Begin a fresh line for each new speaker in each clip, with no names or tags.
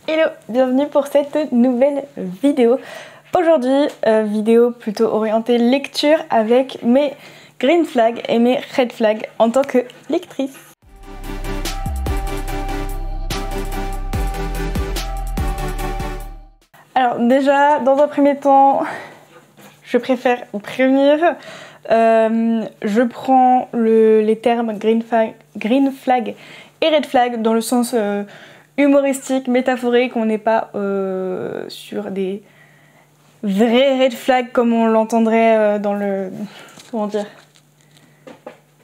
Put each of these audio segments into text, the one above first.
Hello, bienvenue pour cette nouvelle vidéo. Aujourd'hui, vidéo plutôt orientée lecture avec mes green flags et mes red flags en tant que lectrice. Alors déjà, dans un premier temps, je préfère vous prévenir. Je prends les termes green flag et red flag dans le sens humoristique, métaphorique. On n'est pas sur des vrais red flags comme on l'entendrait dans le... comment dire,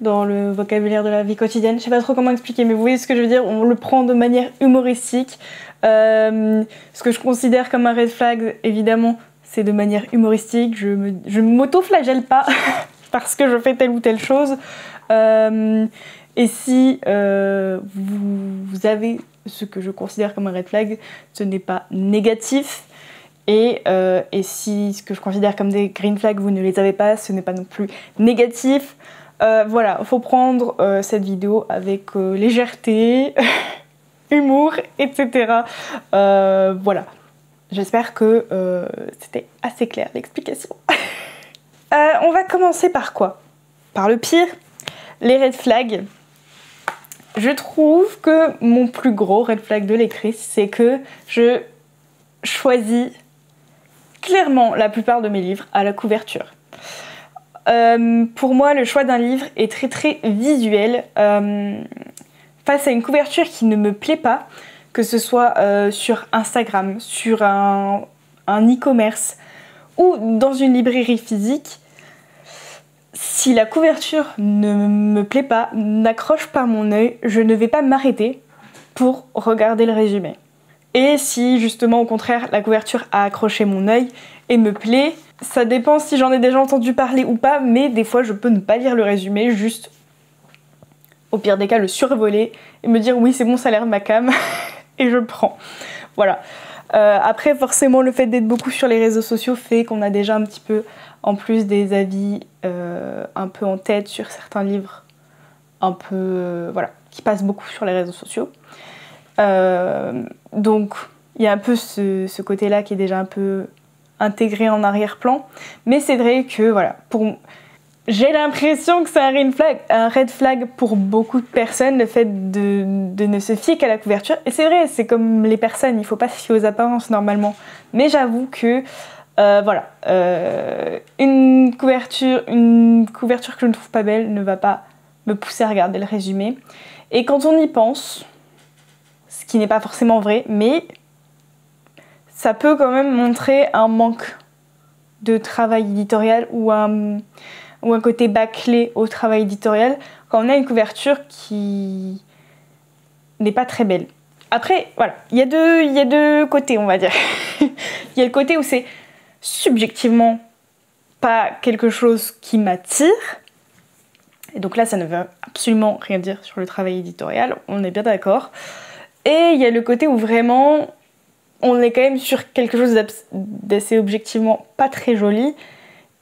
dans le vocabulaire de la vie quotidienne. Je sais pas trop comment expliquer, mais vous voyez ce que je veux dire. On le prend de manière humoristique. Ce que je considère comme un red flag, évidemment, c'est de manière humoristique. Je m'auto-flagelle pas parce que je fais telle ou telle chose. Et si vous avez ce que je considère comme un red flag, ce n'est pas négatif. Et si ce que je considère comme des green flags, vous ne les avez pas, ce n'est pas non plus négatif. Voilà, il faut prendre cette vidéo avec légèreté, humour, etc. Voilà, j'espère que c'était assez clair l'explication. On va commencer par quoi? Par le pire, les red flags. Je trouve que mon plus gros red flag de lectrice, c'est que je choisis clairement la plupart de mes livres à la couverture. Pour moi, le choix d'un livre est très très visuel. Face à une couverture qui ne me plaît pas, que ce soit sur Instagram, sur un e-commerce ou dans une librairie physique, si la couverture ne me plaît pas, n'accroche pas mon œil, je ne vais pas m'arrêter pour regarder le résumé. Et si justement au contraire la couverture a accroché mon œil et me plaît, ça dépend si j'en ai déjà entendu parler ou pas, mais des fois je peux ne pas lire le résumé, juste au pire des cas le survoler et me dire oui c'est bon, ça a l'air de ma came et je prends. Voilà. Après forcément le fait d'être beaucoup sur les réseaux sociaux fait qu'on a déjà un petit peu en plus des avis un peu en tête sur certains livres un peu voilà, qui passent beaucoup sur les réseaux sociaux. Donc il y a un peu ce côté-là qui est déjà un peu intégré en arrière-plan, mais c'est vrai que voilà, j'ai l'impression que c'est un red flag pour beaucoup de personnes, le fait de ne se fier qu'à la couverture. Et c'est vrai, c'est comme les personnes, il faut pas se fier aux apparences normalement. Mais j'avoue que voilà, une couverture que je ne trouve pas belle ne va pas me pousser à regarder le résumé. Et quand on y pense, ce qui n'est pas forcément vrai, mais ça peut quand même montrer un manque de travail éditorial ou un côté bâclé au travail éditorial quand on a une couverture qui n'est pas très belle. Après, voilà, il y a deux côtés, on va dire. Il y a le côté où c'est subjectivement pas quelque chose qui m'attire. Et donc là, ça ne veut absolument rien dire sur le travail éditorial, on est bien d'accord. Et il y a le côté où vraiment on est quand même sur quelque chose d'assez objectivement pas très joli.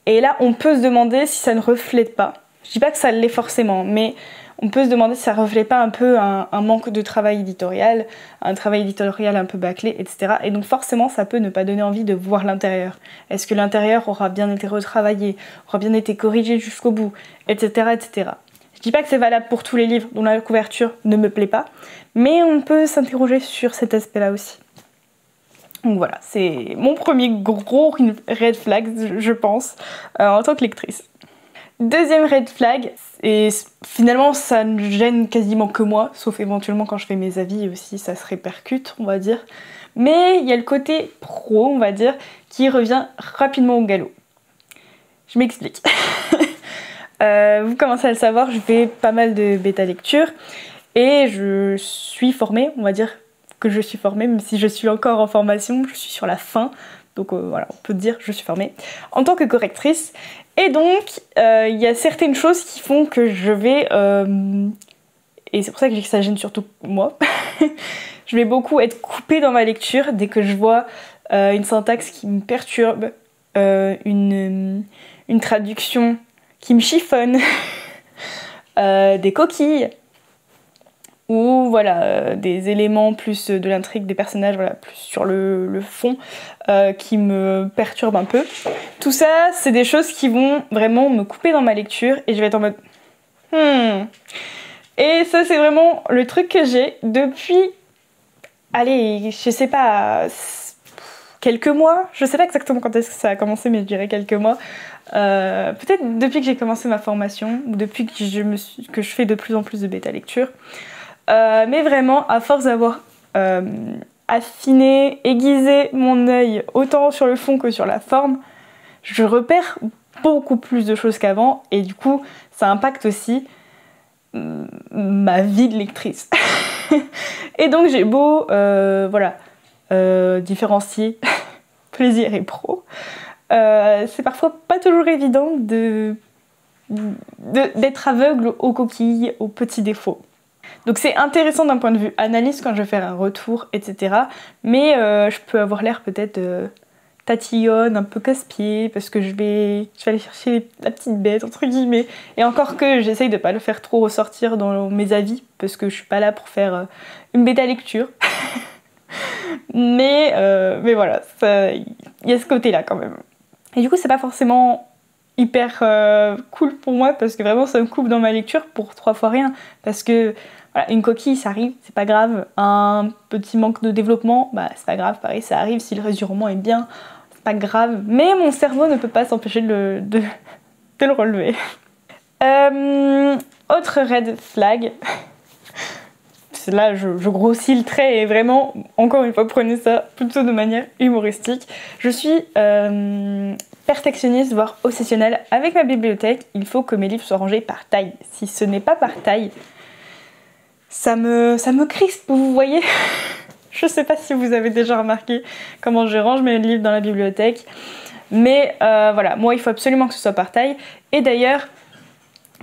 Et là, on peut se demander si ça ne reflète pas. Je dis pas que ça l'est forcément, mais on peut se demander si ça reflète pas un peu un manque de travail éditorial, un travail éditorial un peu bâclé, etc. Et donc forcément, ça peut ne pas donner envie de voir l'intérieur. Est-ce que l'intérieur aura bien été retravaillé, aura bien été corrigé jusqu'au bout, etc., etc. Je dis pas que c'est valable pour tous les livres dont la couverture ne me plaît pas, mais on peut s'interroger sur cet aspect-là aussi. Donc voilà, c'est mon premier gros red flag, je pense, en tant que lectrice. Deuxième red flag, et finalement ça ne gêne quasiment que moi, sauf éventuellement quand je fais mes avis aussi, ça se répercute, on va dire. Mais il y a le côté pro, on va dire, qui revient rapidement au galop. Je m'explique. Vous commencez à le savoir, je fais pas mal de bêta lecture et je suis formée, on va dire que je suis formée, même si je suis encore en formation, je suis sur la fin, donc voilà, on peut dire que je suis formée en tant que correctrice. Et donc, il y a certaines choses qui font que je vais, et c'est pour ça que ça gêne surtout moi, je vais beaucoup être coupée dans ma lecture dès que je vois une syntaxe qui me perturbe, une traduction qui me chiffonne, des coquilles, ou voilà, des éléments plus de l'intrigue des personnages, voilà, plus sur le fond, qui me perturbent un peu. Tout ça, c'est des choses qui vont vraiment me couper dans ma lecture et je vais être en mode Et ça, c'est vraiment le truc que j'ai depuis, allez, je sais pas, quelques mois. Je sais pas exactement quand est-ce que ça a commencé, mais je dirais quelques mois. Peut-être depuis que j'ai commencé ma formation, ou depuis que je fais de plus en plus de bêta lecture. Mais vraiment, à force d'avoir affiné, aiguisé mon œil autant sur le fond que sur la forme, je repère beaucoup plus de choses qu'avant et du coup, ça impacte aussi ma vie de lectrice. Et donc j'ai beau voilà, différencier plaisir et pro, c'est parfois pas toujours évident d'être aveugle aux coquilles, aux petits défauts. Donc c'est intéressant d'un point de vue analyse quand je vais faire un retour, etc. Mais je peux avoir l'air peut-être tatillonne, un peu casse-pied, parce que je vais aller chercher la petite bête, entre guillemets. Et encore que j'essaye de pas le faire trop ressortir dans mes avis, parce que je suis pas là pour faire une bêta lecture. mais voilà, il y a ce côté-là quand même. Et du coup, c'est pas forcément hyper cool pour moi, parce que vraiment ça me coupe dans ma lecture pour 3 fois rien. Parce que voilà, une coquille, ça arrive, c'est pas grave. Un petit manque de développement, bah c'est pas grave, pareil, ça arrive. Si le reste du roman est bien, c'est pas grave. Mais mon cerveau ne peut pas s'empêcher de le relever. Autre red flag. Là, je grossis le trait et vraiment, encore une fois, prenez ça plutôt de manière humoristique. Je suis perfectionniste, voire obsessionnelle avec ma bibliothèque. Il faut que mes livres soient rangés par taille. Si ce n'est pas par taille, ça me crispe, vous voyez. Je sais pas si vous avez déjà remarqué comment je range mes livres dans la bibliothèque. Mais voilà, moi il faut absolument que ce soit par taille. Et d'ailleurs,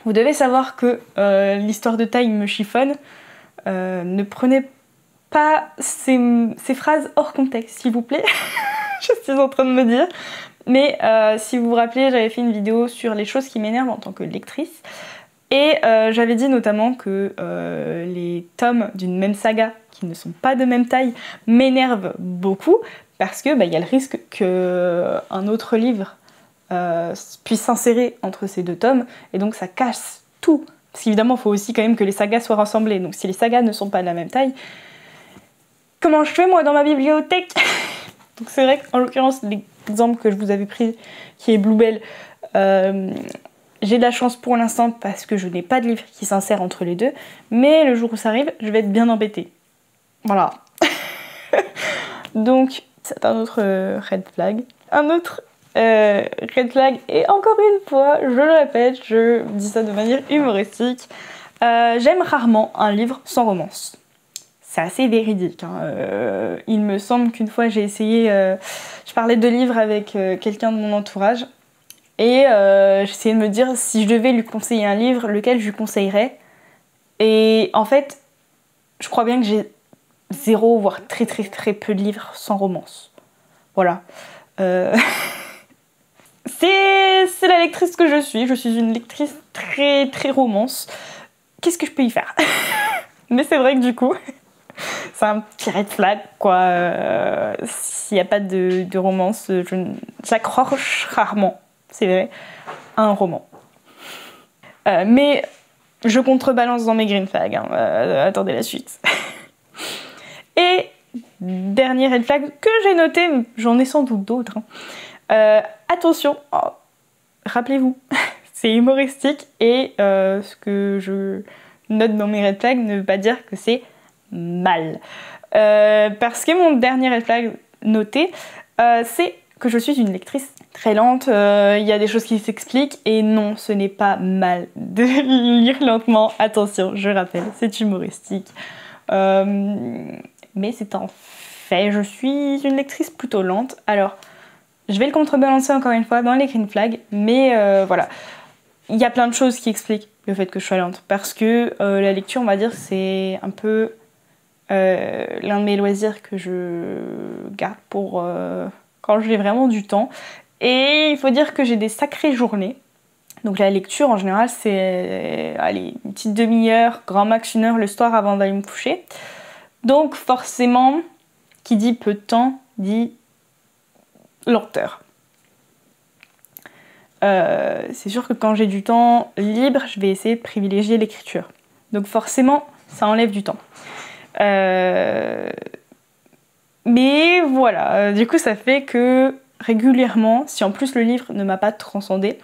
vous devez savoir que l'histoire de taille me chiffonne. Ne prenez pas ces phrases hors contexte, s'il vous plaît. Je suis en train de me dire. Mais si vous vous rappelez, j'avais fait une vidéo sur les choses qui m'énervent en tant que lectrice. Et j'avais dit notamment que les tomes d'une même saga qui ne sont pas de même taille m'énervent beaucoup parce que y a le risque qu'un autre livre puisse s'insérer entre ces 2 tomes et donc ça casse tout. Parce qu'évidemment, il faut aussi quand même que les sagas soient rassemblées. Donc si les sagas ne sont pas de la même taille, comment je fais moi dans ma bibliothèque? Donc c'est vrai qu'en l'occurrence, l'exemple que je vous avais pris, qui est Bluebell, j'ai de la chance pour l'instant parce que je n'ai pas de livre qui s'insère entre les 2, mais le jour où ça arrive, je vais être bien embêtée. Voilà. Donc, c'est un autre red flag. Un autre red flag, et encore une fois, je le répète, je dis ça de manière humoristique, j'aime rarement un livre sans romance. C'est assez véridique. Il me semble qu'une fois j'ai essayé, je parlais de livres avec quelqu'un de mon entourage, et j'essayais de me dire si je devais lui conseiller un livre, lequel je lui conseillerais. Et en fait, je crois bien que j'ai 0, voire très très peu de livres sans romance. Voilà. C'est la lectrice que je suis. Je suis une lectrice très très romance. Qu'est-ce que je peux y faire? Mais c'est vrai que du coup, c'est un petit red flag, quoi. S'il n'y a pas de romance, j'accroche rarement, c'est vrai, à un roman. Mais je contrebalance dans mes green flags. Attendez la suite. Et dernier red flag que j'ai noté, j'en ai sans doute d'autres. Attention, rappelez-vous, c'est humoristique et ce que je note dans mes red flags ne veut pas dire que c'est mal. Parce que mon dernier red flag noté, c'est que je suis une lectrice très lente. Il y a des choses qui s'expliquent et non, ce n'est pas mal de lire lentement. Attention, je rappelle, c'est humoristique. Mais c'est un fait, je suis une lectrice plutôt lente. Alors, je vais le contrebalancer encore une fois dans les green flags, mais voilà. Il y a plein de choses qui expliquent le fait que je sois lente. Parce que la lecture, on va dire, c'est un peu l'un de mes loisirs que je garde pour quand j'ai vraiment du temps. Et il faut dire que j'ai des sacrées journées. Donc la lecture en général c'est allez, une petite demi-heure, grand max 1 heure le soir avant d'aller me coucher. Donc forcément, qui dit peu de temps, dit lenteur. C'est sûr que quand j'ai du temps libre, je vais essayer de privilégier l'écriture. Donc forcément, ça enlève du temps. Mais voilà, du coup ça fait que régulièrement, si en plus le livre ne m'a pas transcendé,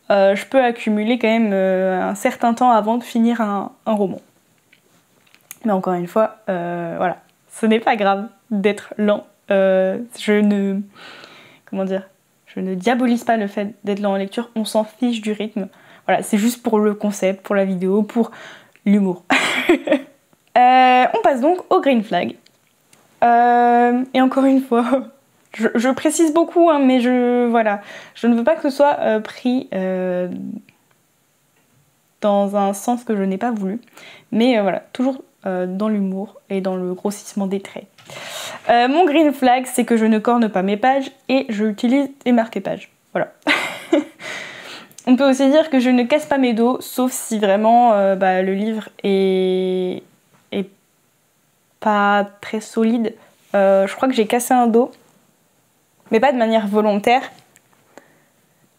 je peux accumuler quand même un certain temps avant de finir un roman. Mais encore une fois, voilà, ce n'est pas grave d'être lent. Je ne diabolise pas le fait d'être lent en lecture, on s'en fiche du rythme. Voilà, c'est juste pour le concept, pour la vidéo, pour l'humour. On passe donc au green flag. Et encore une fois, je précise beaucoup, hein, mais voilà, je ne veux pas que ce soit pris dans un sens que je n'ai pas voulu. Mais voilà, toujours dans l'humour et dans le grossissement des traits. Mon green flag, c'est que je ne corne pas mes pages et je utilise des marque-pages. Voilà. On peut aussi dire que je ne casse pas mes dos, sauf si vraiment le livre est pas très solide. Je crois que j'ai cassé un dos, mais pas de manière volontaire.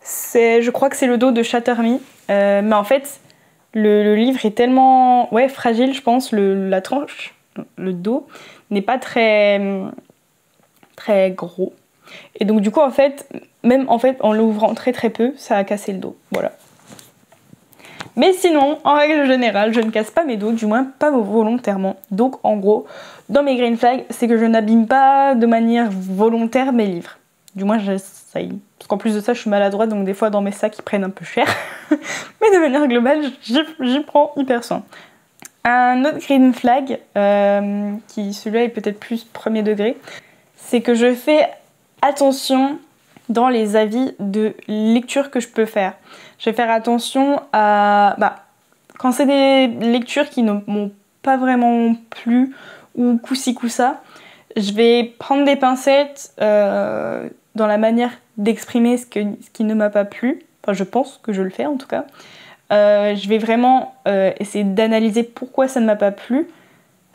Je crois que c'est le dos de Shatter Me, mais en fait, le livre est tellement fragile, je pense, la tranche, le dos, n'est pas très gros. Et donc du coup, en fait, même en l'ouvrant très peu, ça a cassé le dos. Voilà. Mais sinon, en règle générale, je ne casse pas mes dos, du moins pas volontairement. Donc en gros, dans mes green flags, c'est que je n'abîme pas de manière volontaire mes livres. Du moins j'essaye. Parce qu'en plus de ça, je suis maladroite, donc des fois dans mes sacs, ils prennent un peu cher. Mais de manière globale, j'y prends hyper soin. Un autre green flag, qui celui-là est peut-être plus premier degré, c'est que je fais attention dans les avis de lecture que je peux faire. Je vais faire attention à... quand c'est des lectures qui ne m'ont pas vraiment plu, ou coup-ci, coup-ça, je vais prendre des pincettes dans la manière d'exprimer ce qui ne m'a pas plu. Enfin, je pense que je le fais en tout cas. Je vais vraiment essayer d'analyser pourquoi ça ne m'a pas plu,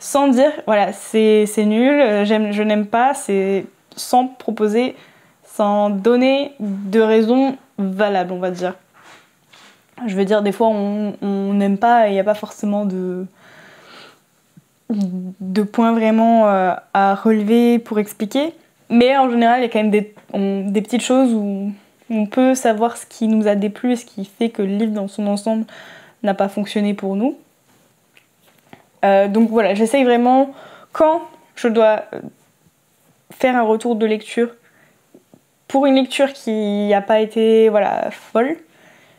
sans dire, voilà, c'est nul, je n'aime pas, c'est sans proposer, sans donner de raisons valables, on va dire. Je veux dire, des fois, on n'aime pas et il n'y a pas forcément de points vraiment à relever pour expliquer. Mais en général, il y a quand même des petites choses où on peut savoir ce qui nous a déplu et ce qui fait que le livre dans son ensemble n'a pas fonctionné pour nous. Donc voilà, j'essaye vraiment, quand je dois faire un retour de lecture pour une lecture qui n'a pas été folle,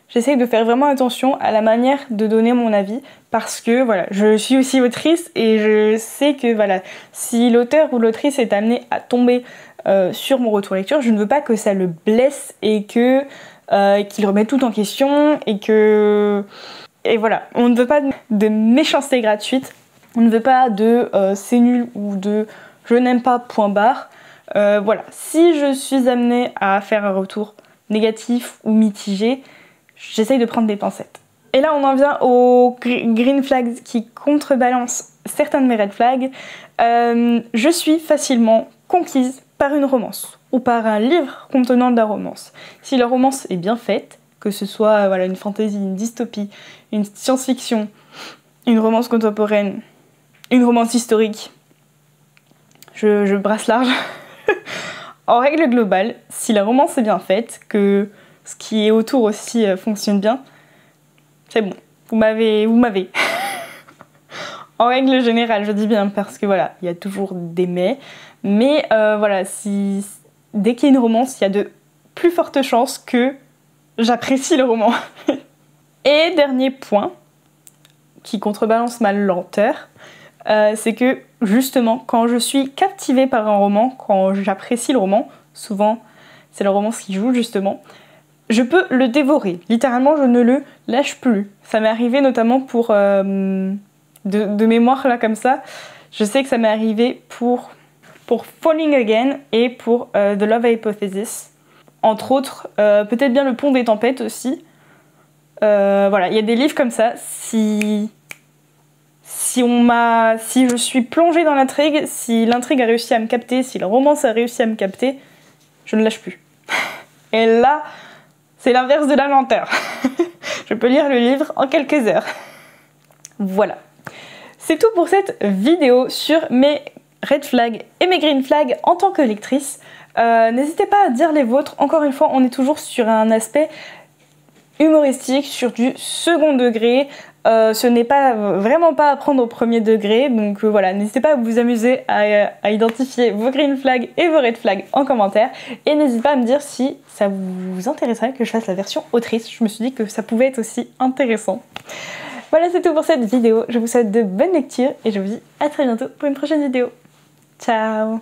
j'essaye de faire vraiment attention à la manière de donner mon avis parce que voilà, je suis aussi autrice et je sais que voilà, si l'auteur ou l'autrice est amené à tomber sur mon retour lecture, je ne veux pas que ça le blesse et qu'il remette tout en question et voilà, on ne veut pas de méchanceté gratuite, on ne veut pas de c'est nul ou de je n'aime pas point barre. Voilà, si je suis amenée à faire un retour négatif ou mitigé, j'essaye de prendre des pincettes. Et là on en vient aux green flags qui contrebalancent certains de mes red flags. Je suis facilement conquise par une romance ou par un livre contenant de la romance. Si la romance est bien faite, que ce soit une fantasy, une dystopie, une science-fiction, une romance contemporaine, une romance historique, je brasse large. En règle globale, si la romance est bien faite, que ce qui est autour aussi fonctionne bien, c'est bon, vous m'avez. En règle générale, je dis bien parce que voilà, il y a toujours des mais voilà, dès qu'il y a une romance, il y a de plus fortes chances que j'apprécie le roman. Et dernier point, qui contrebalance ma lenteur, c'est que justement, quand je suis captivée par un roman, quand j'apprécie le roman, souvent c'est la romance qui joue justement, je peux le dévorer. Littéralement, je ne le lâche plus. Ça m'est arrivé notamment pour de mémoire là comme ça. Je sais que ça m'est arrivé pour Falling Again et pour The Love Hypothesis. Entre autres, peut-être bien Le Pont des Tempêtes aussi. Voilà, il y a des livres comme ça, si je suis plongée dans l'intrigue, si l'intrigue a réussi à me capter, si le romance a réussi à me capter, je ne lâche plus. Et là, c'est l'inverse de la lenteur. Je peux lire le livre en quelques heures. Voilà. C'est tout pour cette vidéo sur mes red flags et mes green flags en tant que lectrice. N'hésitez pas à dire les vôtres. Encore une fois, on est toujours sur un aspect humoristique, sur du second degré. Ce n'est pas vraiment pas à prendre au premier degré, donc voilà, n'hésitez pas à vous amuser à identifier vos green flags et vos red flags en commentaire, et n'hésitez pas à me dire si ça vous intéresserait que je fasse la version autrice. Je me suis dit que ça pouvait être aussi intéressant. Voilà, c'est tout pour cette vidéo, je vous souhaite de bonnes lectures et je vous dis à très bientôt pour une prochaine vidéo. Ciao!